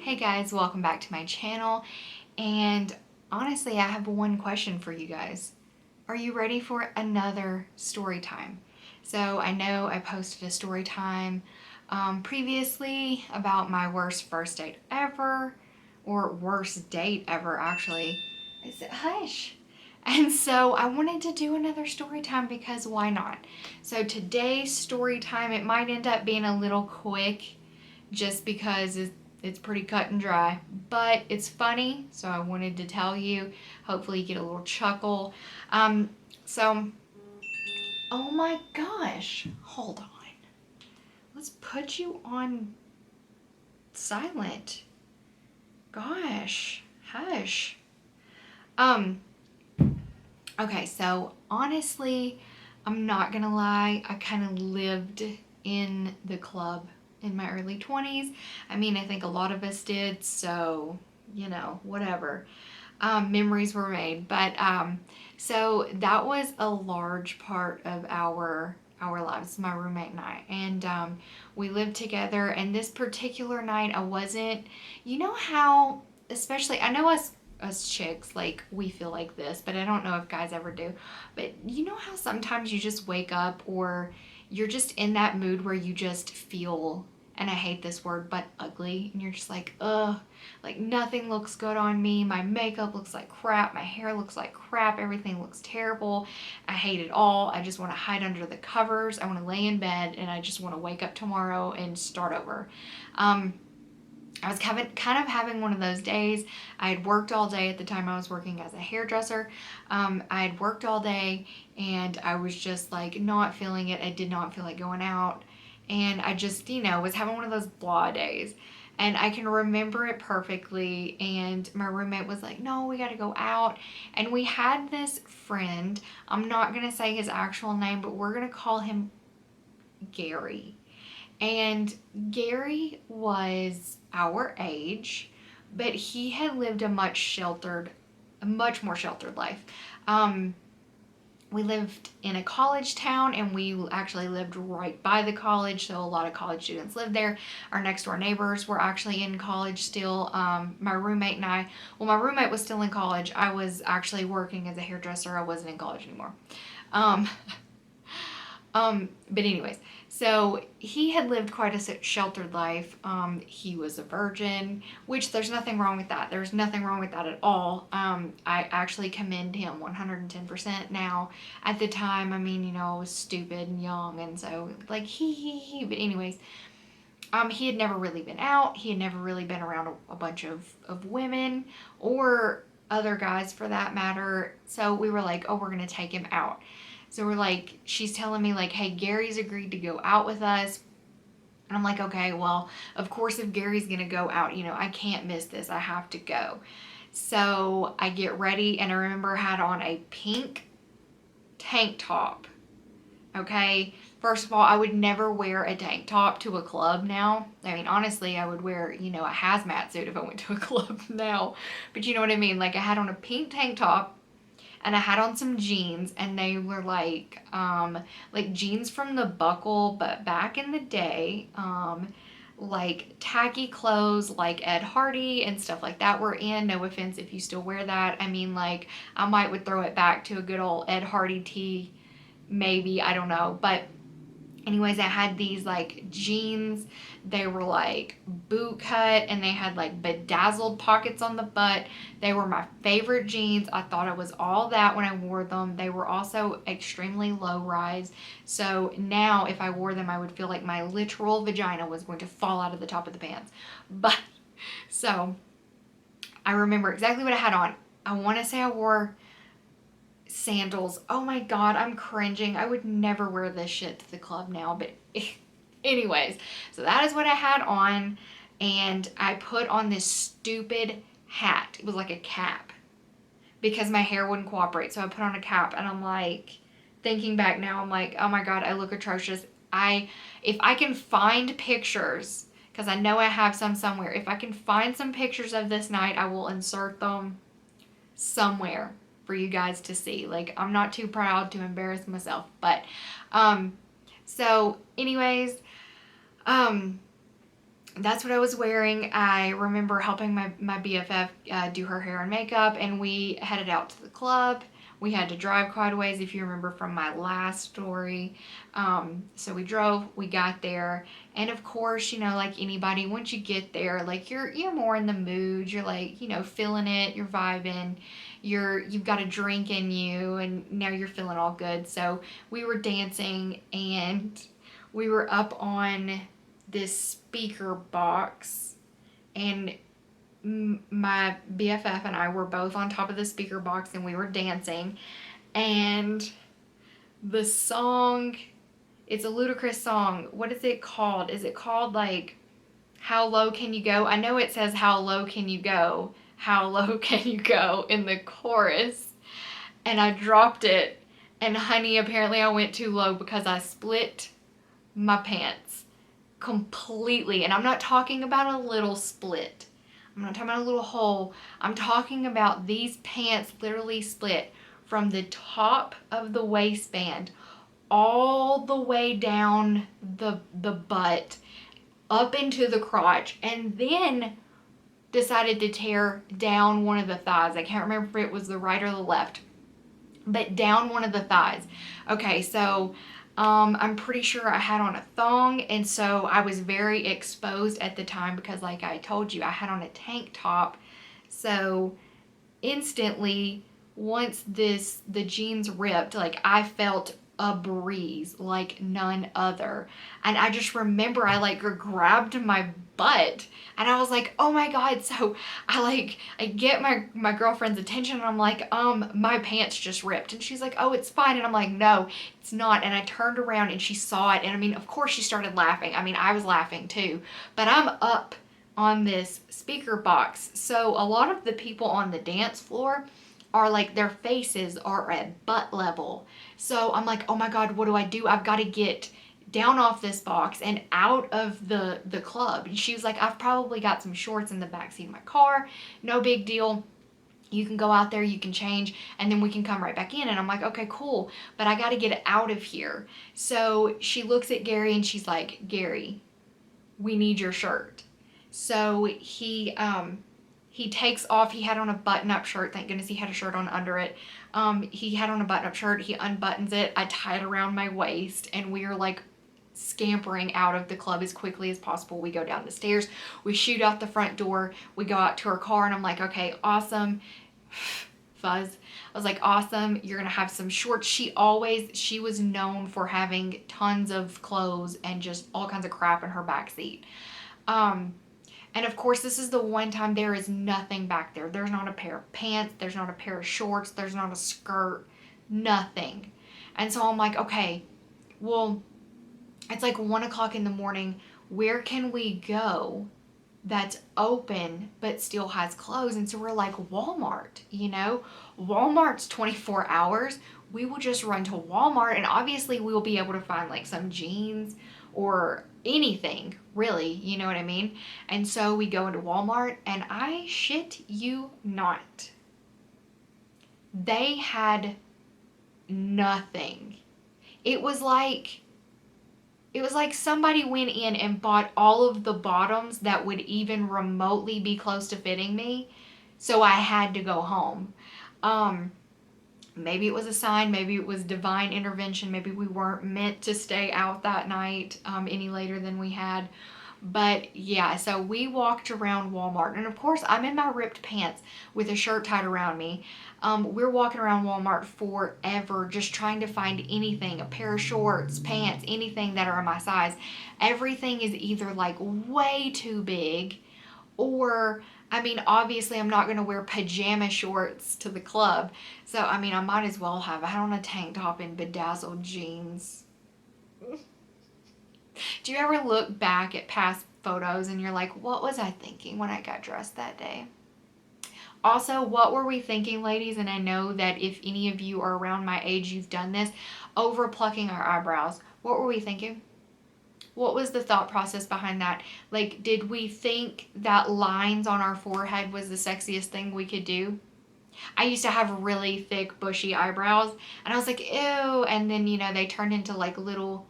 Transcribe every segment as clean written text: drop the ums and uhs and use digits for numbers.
Hey guys, welcome back to my channel. And honestly, I have one question for you guys. Are you ready for another story time? So I know I posted a story time previously about my worst first date ever, or worst date ever, actually. I said, hush. And so I wanted to do another story time because why not? So today's story time, it might end up being a little quick just because it's pretty cut and dry, but it's funny, so I wanted to tell you. Hopefully, you get a little chuckle. Um, so, oh my gosh, hold on. Let's put you on silent. Gosh, hush. Um, okay, so honestly, I'm not gonna lie, I kind of lived in the club in my early 20s. I mean, I think a lot of us did, so, whatever. Memories were made. But so that was a large part of our lives, my roommate and I. And we lived together. And this particular night, I wasn't, you know how, especially, I know us chicks, like, we feel like this, but I don't know if guys ever do. But you know how sometimes you just wake up, or you're just in that mood where you just feel, and I hate this word, but ugly, and you're just like, ugh, like nothing looks good on me. My makeup looks like crap. My hair looks like crap. Everything looks terrible. I hate it all. I just want to hide under the covers. I want to lay in bed and I just want to wake up tomorrow and start over. Um, I was kind of having one of those days. I had worked all day at the time. I was working as a hairdresser. I had worked all day and I was just like not feeling it. I did not feel like going out. And I just, was having one of those blah days. And I can remember it perfectly. And my roommate was like, no, we got to go out. And we had this friend. I'm not going to say his actual name, but we're going to call him Gary. And Gary was our age, but he had lived a much more sheltered life. Um, we lived in a college town, and we actually lived right by the college, so a lot of college students lived there. Our next door neighbors were actually in college still. My roommate and I, well, my roommate was still in college. I was actually working as a hairdresser. I wasn't in college anymore. Um, but anyways, so he had lived quite a sheltered life. He was a virgin, which there's nothing wrong with that. There's nothing wrong with that at all. I actually commend him 110% now. At the time, I mean, I was stupid and young, and so like he. But anyways, he had never really been out. He had never really been around a bunch of women or other guys for that matter. So we were like, oh, we're gonna take him out. So we're like, she's telling me like, hey, Gary's agreed to go out with us. And I'm like, okay, well, of course, if Gary's gonna go out, I can't miss this. I have to go. So I get ready, and I remember I had on a pink tank top. Okay, first of all, I would never wear a tank top to a club now. I mean, honestly, I would wear, a hazmat suit if I went to a club now. But you know what I mean? Like, I had on a pink tank top, and I had on some jeans, and they were like jeans from the Buckle, but back in the day, like tacky clothes like Ed Hardy and stuff like that were in. No offense if you still wear that. I mean, like, I might would throw it back to a good old Ed Hardy tee, maybe, I don't know. But anyways, I had these like jeans. They were like boot cut, and they had like bedazzled pockets on the butt. They were my favorite jeans. I thought it was all that when I wore them. They were also extremely low rise. So now if I wore them, I would feel like my literal vagina was going to fall out of the top of the pants. But so I remember exactly what I had on. I want to say I wore sandals. Oh my god, I'm cringing. I would never wear this shit to the club now, but anyways, so that is what I had on, and I put on this stupid hat. It was like a cap because my hair wouldn't cooperate. So I put on a cap, and I'm like, thinking back now, I'm like, oh my god, I look atrocious. If I can find pictures, because I know I have some somewhere, if I can find some pictures of this night, I will insert them somewhere for you guys to see. Like, I'm not too proud to embarrass myself, but so anyways, um that's what I was wearing. I remember helping my BFF do her hair and makeup, and we headed out to the club. We had to drive quite a ways, if you remember from my last story. So we drove, we got there, and of course, like anybody, once you get there, like you're more in the mood. You're like, feeling it. You're vibing. You've got a drink in you, and now you're feeling all good. So we were dancing, and we were up on this speaker box, and my BFF and I were both on top of the speaker box, and we were dancing. And the song, it's a Ludacris song. What is it called? Is it called like How Low Can You Go? I know it says How Low Can You Go? How low can you go in the chorus? And I dropped it, and honey, apparently I went too low because I split my pants completely. And I'm not talking about a little split. I'm not talking about a little hole. I'm talking about these pants literally split from the top of the waistband all the way down the butt up into the crotch, and then decided to tear down one of the thighs. I can't remember if it was the right or the left, but down one of the thighs. Okay, so I'm pretty sure I had on a thong, and so I was very exposed at the time because, like I told you, I had on a tank top. So instantly, once the jeans ripped, like I felt a breeze like none other. And I just remember I like grabbed my butt, and I was like, oh my god. So I get my girlfriend's attention, and I'm like, my pants just ripped. And she's like, oh, it's fine. And I'm like, no, it's not. And I turned around, and she saw it, and I mean, of course she started laughing. I mean, I was laughing too, but I'm up on this speaker box. So a lot of the people on the dance floor are like, their faces are at butt level. So I'm like, oh my god, what do? I've got to get down off this box and out of the club. And she was like, I've probably got some shorts in the backseat of my car. No big deal. You can go out there, you can change, and then we can come right back in. And I'm like, okay, cool, but I got to get out of here. So she looks at Gary, and she's like, Gary, we need your shirt. So he takes off. He had on a button-up shirt. Thank goodness he had a shirt on under it. He had on a button-up shirt. He unbuttons it. I tie it around my waist, and we are like scampering out of the club as quickly as possible. We go down the stairs. We shoot out the front door. We go out to our car, and I'm like, okay, awesome. Fuzz. I was like, awesome. You're going to have some shorts. She was known for having tons of clothes and just all kinds of crap in her backseat. And of course, this is the one time there is nothing back there. There's not a pair of pants. There's not a pair of shorts. There's not a skirt. Nothing. And so I'm like, okay, well, it's like 1 o'clock in the morning. Where can we go that's open but still has clothes? And so we're like, Walmart, Walmart's 24 hours. We will just run to Walmart, and obviously we will be able to find like some jeans or anything, really, you know what I mean? And so we go into Walmart, and I shit you not, they had nothing. It was like somebody went in and bought all of the bottoms that would even remotely be close to fitting me, so I had to go home. Maybe it was a sign, maybe it was divine intervention, maybe we weren't meant to stay out that night any later than we had. But yeah, so we walked around Walmart, and of course I'm in my ripped pants with a shirt tied around me. We're walking around Walmart forever just trying to find anything, a pair of shorts, pants, anything that are my size. Everything is either like way too big, or I mean, obviously I'm not going to wear pajama shorts to the club. So, I mean, I might as well have. I had on a tank top and bedazzled jeans. Do you ever look back at past photos and you're like, what was I thinking when I got dressed that day? Also, what were we thinking, ladies? And I know that if any of you are around my age, you've done this, over plucking our eyebrows. What were we thinking? What was the thought process behind that? Like, did we think that lines on our forehead was the sexiest thing we could do? I used to have really thick, bushy eyebrows, and I was like, ew. And then, they turned into like little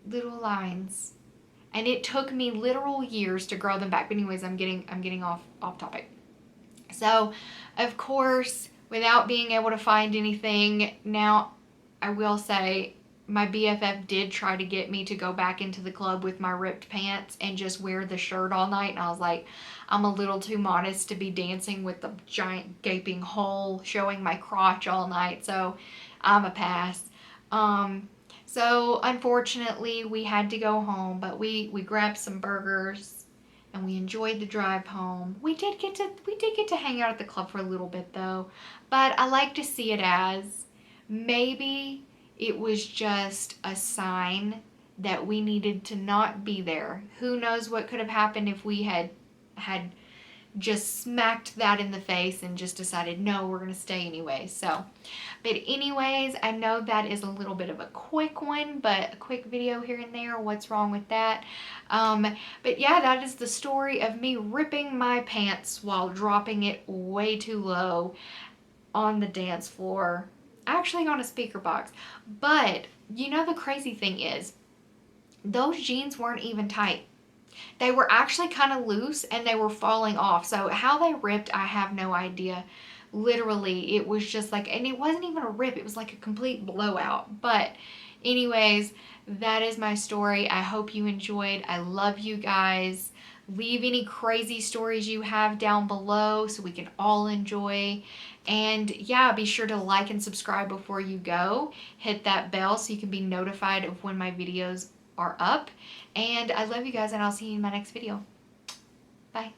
lines. and it took me literal years to grow them back. But anyways, I'm getting off topic. So, of course, without being able to find anything, now I will say my BFF did try to get me to go back into the club with my ripped pants and just wear the shirt all night. And I was like, I'm a little too modest to be dancing with the giant gaping hole showing my crotch all night. So I'm a pass. So unfortunately, we had to go home, but we grabbed some burgers and we enjoyed the drive home. We did get to hang out at the club for a little bit though, but I like to see it as maybe it was just a sign that we needed to not be there. Who knows what could have happened if we had just smacked that in the face and just decided, no, we're going to stay anyway. So, but anyways, I know that is a little bit of a quick one, but a quick video here and there. What's wrong with that? But yeah, that is the story of me ripping my pants while dropping it way too low on the dance floor, actually on a speaker box. But you know, the crazy thing is, those jeans weren't even tight. They were actually kind of loose and they were falling off. So how they ripped, I have no idea. Literally, it was just like, and it wasn't even a rip, it was like a complete blowout. But anyways, that is my story. I hope you enjoyed. I love you guys. Leave any crazy stories you have down below so we can all enjoy. And yeah, be sure to like and subscribe before you go. Hit that bell so you can be notified of when my videos are up. And I love you guys, and I'll see you in my next video. Bye.